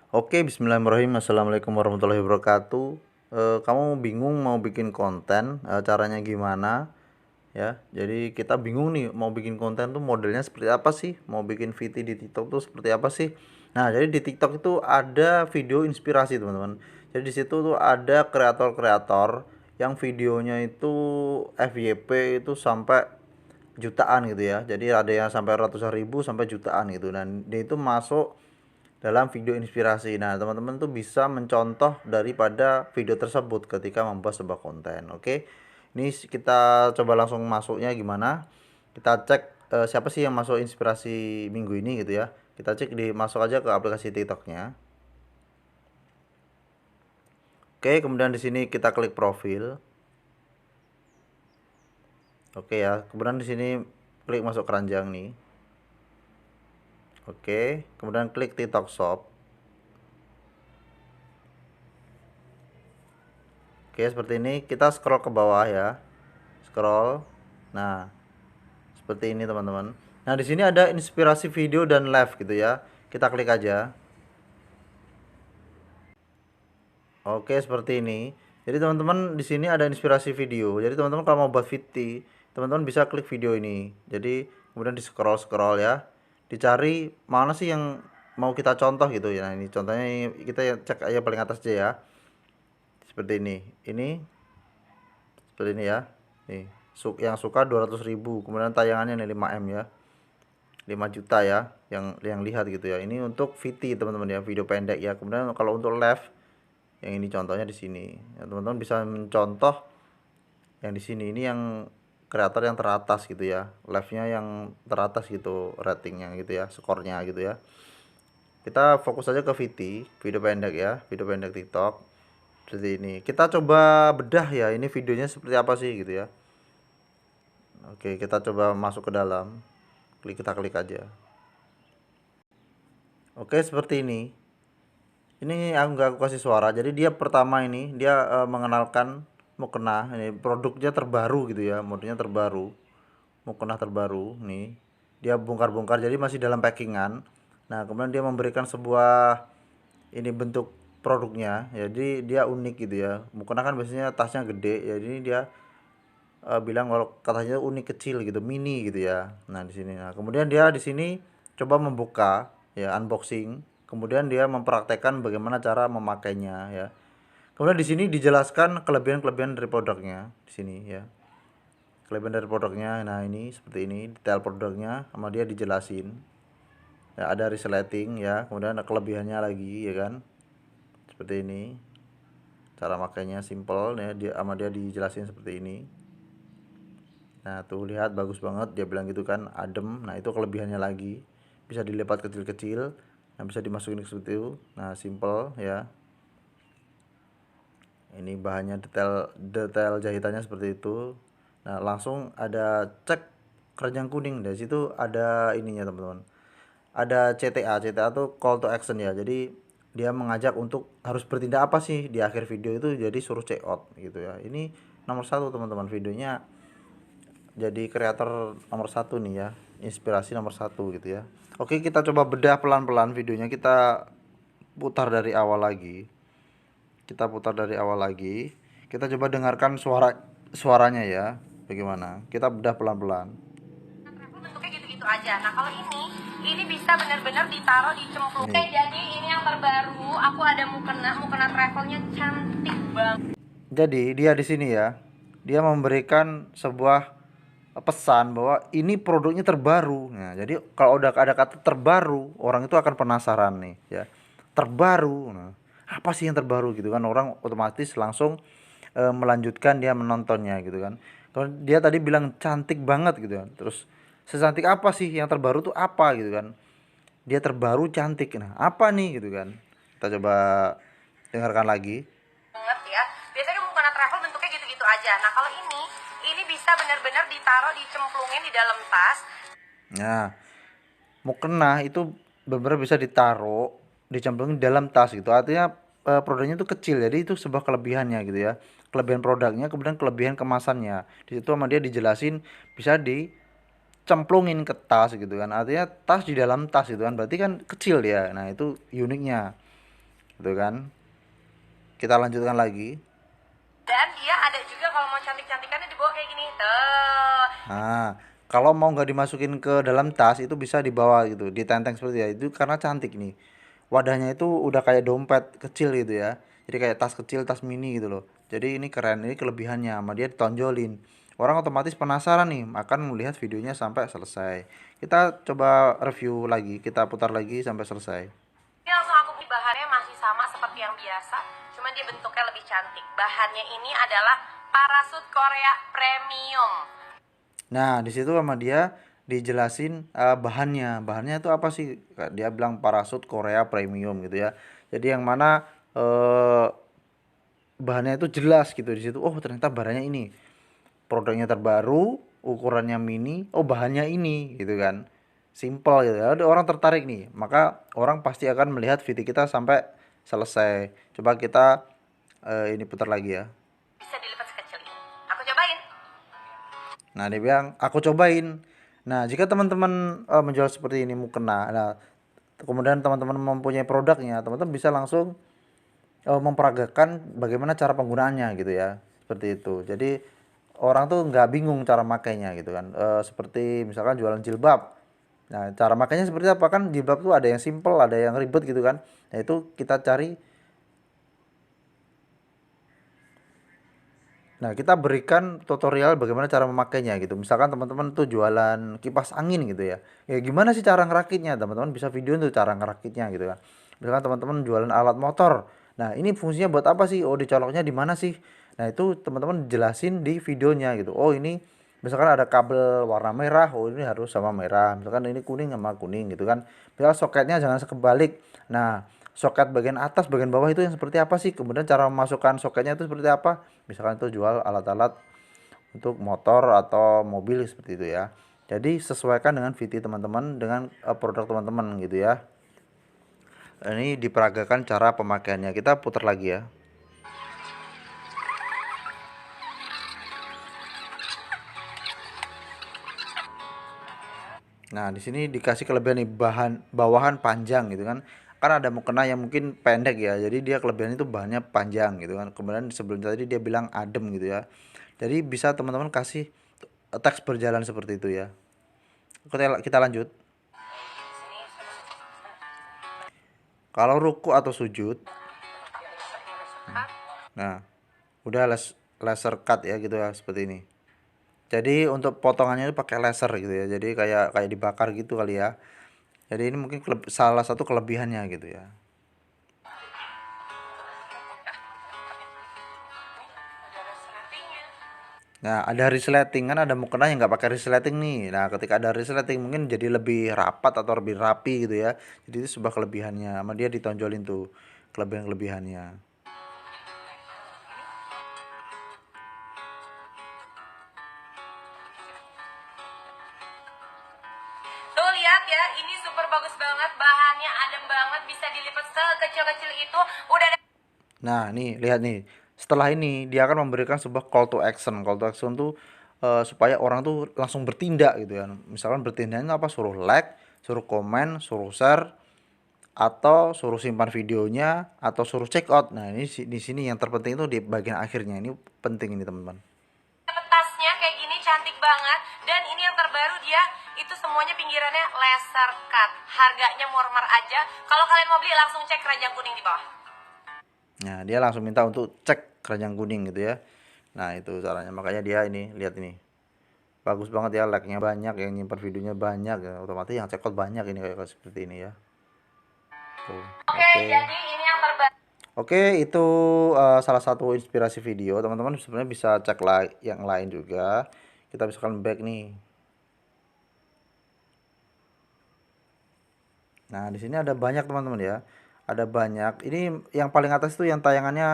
Oke, bismillahirrahmanirrahim. Assalamualaikum warahmatullahi wabarakatuh. Kamu bingung mau bikin konten, caranya gimana? Ya, jadi kita bingung nih mau bikin konten tuh modelnya seperti apa sih? Mau bikin VT di TikTok tuh seperti apa sih? Nah, jadi di TikTok itu ada video inspirasi, teman-teman. Jadi di situ tuh ada kreator-kreator yang videonya itu FYP itu sampai jutaan gitu ya. Jadi ada yang sampai ratusan ribu sampai jutaan gitu. Dan dia itu masuk dalam video inspirasi. Nah, teman-teman tuh bisa mencontoh daripada video tersebut ketika membuat sebuah konten. Oke. Ini kita coba langsung masuknya gimana? Kita cek siapa sih yang masuk inspirasi minggu ini gitu ya. Kita cek masuk aja ke aplikasi TikToknya. Oke, kemudian di sini kita klik profil. Oke ya, kemudian di sini klik masuk keranjang nih. Oke, kemudian klik TikTok Shop. Oke, seperti ini. Kita scroll ke bawah ya. Scroll. Nah, seperti ini teman-teman. Nah, di sini ada inspirasi video dan live gitu ya. Kita klik aja. Oke, seperti ini. Jadi teman-teman di sini ada inspirasi video. Jadi teman-teman kalau mau buat VT, teman-teman bisa klik video ini. Jadi kemudian di scroll ya. Dicari mana sih yang mau kita contoh gitu ya. Nah, ini contohnya kita cek aja paling atas aja ya. Seperti ini. Ini seperti ini ya. Nih, yang suka 200.000, kemudian tayangannya nih 5M ya. 5 juta ya yang lihat gitu ya. Ini untuk VT teman-teman ya, video pendek ya. Kemudian kalau untuk live yang ini contohnya di sini. Ya, teman-teman bisa mencontoh yang di sini. Ini yang kreator yang teratas gitu ya. Live-nya yang teratas gitu ratingnya gitu ya, skornya gitu ya. Kita fokus aja ke VT, video pendek ya, video pendek TikTok. Seperti ini. Kita coba bedah ya, ini videonya seperti apa sih gitu ya. Oke, kita coba masuk ke dalam. Kita klik aja. Oke, seperti ini. Ini aku kasih suara. Jadi dia pertama ini dia mengenalkan mukena, ini produknya terbaru gitu ya, modelnya terbaru, mukena terbaru nih. Dia bongkar-bongkar jadi masih dalam packingan. Nah, kemudian dia memberikan sebuah ini bentuk produknya. Jadi dia unik gitu ya. Mukena kan biasanya tasnya gede, jadi ini dia bilang kalau katanya unik kecil gitu, mini gitu ya. Nah, di sini. Nah, kemudian dia di sini coba membuka ya, unboxing. Kemudian dia mempraktekkan bagaimana cara memakainya ya. Kemudian di sini dijelaskan kelebihan-kelebihan dari produknya di sini ya. Kelebihan dari produknya. Nah, ini seperti ini, detail produknya sama dia dijelasin. Ya, ada resleting ya, kemudian ada kelebihannya lagi ya kan. Seperti ini. Cara makainya simple ya, dia sama dia dijelasin seperti ini. Nah, tuh lihat bagus banget, dia bilang gitu kan, adem. Nah, itu kelebihannya lagi. Bisa dilipat kecil-kecil, nah bisa dimasukin ke situ. Nah, simple ya. Ini bahannya detail jahitannya seperti itu. Nah, langsung ada cek keranjang kuning. Dari situ ada ininya, teman-teman. Ada CTA tuh call to action ya. Jadi dia mengajak untuk harus bertindak apa sih di akhir video itu, jadi suruh check out gitu ya. Ini nomor satu teman-teman, videonya jadi kreator nomor satu nih ya, inspirasi nomor satu gitu ya. Oke, kita coba bedah pelan-pelan videonya. Kita putar dari awal lagi. Kita coba dengarkan suaranya ya, bagaimana. Kita bedah pelan-pelan. Bentuknya gitu-gitu aja. Nah, kalau ini bisa benar-benar ditaruh di cemplung. Oke, jadi ini yang terbaru. Aku ada mukena travelnya cantik banget. Jadi dia di sini ya, dia memberikan sebuah pesan bahwa ini produknya terbaru. Nah, jadi kalau udah ada kata terbaru, orang itu akan penasaran nih ya. Terbaru. Nah, apa sih yang terbaru gitu kan, orang otomatis langsung melanjutkan dia menontonnya gitu kan. Kalau dia tadi bilang cantik banget gitu kan. Terus secantik apa sih yang terbaru tuh apa gitu kan. Dia terbaru cantik. Nah, apa nih gitu kan. Kita coba dengarkan lagi. Banget ya. Biasanya mukena travel bentuknya gitu-gitu aja. Nah, kalau ini bisa benar-benar ditaruh dicemplungin di dalam tas. Nah, mukena itu benar-benar bisa ditaruh, dicemplungin dalam tas gitu. Artinya produknya itu kecil, jadi itu sebuah kelebihannya gitu ya. Kelebihan produknya, kemudian kelebihan kemasannya. Di situ sama dia dijelasin bisa dicemplungin ke tas gitu kan. Artinya tas di dalam tas gitu kan. Berarti kan kecil ya. Nah, itu uniknya. gitu kan. Kita lanjutkan lagi. Dan dia ada juga kalau mau cantik-cantikannya dibawa kayak gini tuh. Nah, kalau mau nggak dimasukin ke dalam tas itu bisa dibawa gitu, ditenteng seperti ya. Itu karena cantik nih. Wadahnya itu udah kayak dompet kecil gitu ya. Jadi kayak tas kecil, tas mini gitu loh. Jadi ini keren, ini kelebihannya. Sama dia ditonjolin. Orang otomatis penasaran nih akan melihat videonya sampai selesai. Kita coba review lagi, kita putar lagi sampai selesai. Ini langsung aku beli, bahannya masih sama seperti yang biasa, cuman dia bentuknya lebih cantik. Bahannya ini adalah parasut Korea premium. Nah, di situ sama dia dijelasin bahannya. Bahannya itu apa sih? Dia bilang parasut Korea premium gitu ya. Jadi yang mana bahannya itu jelas gitu di situ. Oh, ternyata bahannya ini. Produknya terbaru, ukurannya mini. Oh, bahannya ini gitu kan. Simple gitu ya. Ada orang tertarik nih, maka orang pasti akan melihat video kita sampai selesai. Coba kita ini putar lagi ya. Bisa dilipat sekecil ini. Aku cobain. Nah, dia bilang, aku cobain. Nah, jika teman-teman menjual seperti ini mukena, nah, kemudian teman-teman mempunyai produknya, teman-teman bisa langsung memperagakan bagaimana cara penggunaannya gitu ya. Seperti itu. Jadi orang tuh nggak bingung cara makainya gitu kan. Seperti misalkan jualan jilbab. Nah, cara makainya seperti apa? Kan jilbab tuh ada yang simple, ada yang ribet gitu kan. Nah, itu kita cari. Nah, kita berikan tutorial bagaimana cara memakainya gitu. Misalkan teman-teman tuh jualan kipas angin gitu ya. Ya gimana sih cara ngerakitnya? Teman-teman bisa video tuh cara ngerakitnya gitu kan. Misalkan teman-teman jualan alat motor. Nah, ini fungsinya buat apa sih? Oh, dicoloknya di mana sih? Nah, itu teman-teman jelasin di videonya gitu. Oh, ini misalkan ada kabel warna merah, oh ini harus sama merah. Misalkan ini kuning sama kuning gitu kan. Misal soketnya jangan sekebalik. Nah, soket bagian atas, bagian bawah itu yang seperti apa sih? Kemudian cara memasukkan soketnya itu seperti apa? Misalkan itu jual alat-alat untuk motor atau mobil seperti itu ya. Jadi sesuaikan dengan VT teman-teman dengan produk teman-teman gitu ya. Ini diperagakan cara pemakaiannya. Kita putar lagi ya. Nah, di sini dikasih kelebihan nih bahan bawahan panjang gitu kan. Kan ada mukena yang mungkin pendek ya. Jadi dia kelebihan itu bahannya panjang gitu kan. Kemudian sebelum tadi dia bilang adem gitu ya. Jadi bisa teman-teman kasih teks berjalan seperti itu ya. Kita lanjut. Kalau ruku atau sujud, nah udah laser cut ya gitu ya seperti ini. Jadi untuk potongannya itu pakai laser gitu ya. Jadi kayak kayak dibakar gitu kali ya. Jadi ini mungkin salah satu kelebihannya gitu ya. Nah, ada resleting kan ada mukena yang nggak pakai resleting nih. Nah, ketika ada resleting mungkin jadi lebih rapat atau lebih rapi gitu ya. Jadi itu sebuah kelebihannya. Sama dia ditonjolin tuh kelebihan-kelebihannya. Tuh lihat ya, ini super bagus banget, bahannya adem banget, bisa dilipat sekecil-kecil itu. Udah ada. Nah, nih lihat nih. Setelah ini dia akan memberikan sebuah call to action. Call to action tuh supaya orang tuh langsung bertindak gitu ya. Misalkan bertindaknya apa? Suruh like, suruh komen, suruh share, atau suruh simpan videonya, atau suruh check out. Nah, ini di sini yang terpenting itu di bagian akhirnya. Ini penting ini, teman-teman. Tasnya kayak gini cantik banget, dan ini yang terbaru dia itu semuanya pinggirannya laser cut. Harganya murmur aja. Kalau kalian mau beli langsung cek keranjang kuning di bawah. Nah, dia langsung minta untuk cek keranjang kuning gitu ya. Nah, itu caranya. Makanya dia ini, lihat ini. Bagus banget ya, like-nya banyak, yang nyimpan videonya banyak ya. Otomatis yang check out banyak ini kayak seperti ini ya. Tuh. Oke, jadi ini yang terbaru. Oke, itu salah satu inspirasi video. Teman-teman sebenarnya bisa cek yang lain juga. Kita misalkan back nih. Nah, di sini ada banyak teman-teman ya. Ada banyak. Ini yang paling atas itu yang tayangannya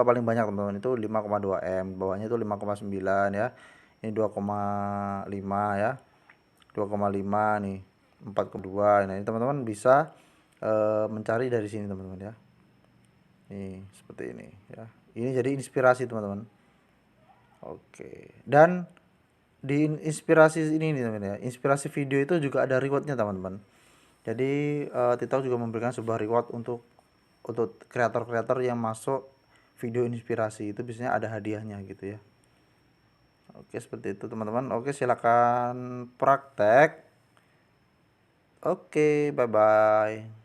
paling banyak teman-teman. Itu 5,2 M. Bawahnya itu 5,9 ya. Ini 2,5 ya. 2,5 nih. 4,2. Nah, ini teman-teman bisa mencari dari sini teman-teman ya. Nih, seperti ini ya. Ini jadi inspirasi teman-teman. Oke. Dan di inspirasi ini nih teman-teman ya. Inspirasi video itu juga ada rewardnya teman-teman. Jadi TikTok juga memberikan sebuah reward untuk untuk kreator-kreator yang masuk video inspirasi itu biasanya ada hadiahnya gitu ya. Oke, seperti itu teman-teman. Oke, silakan praktek. Oke, bye bye.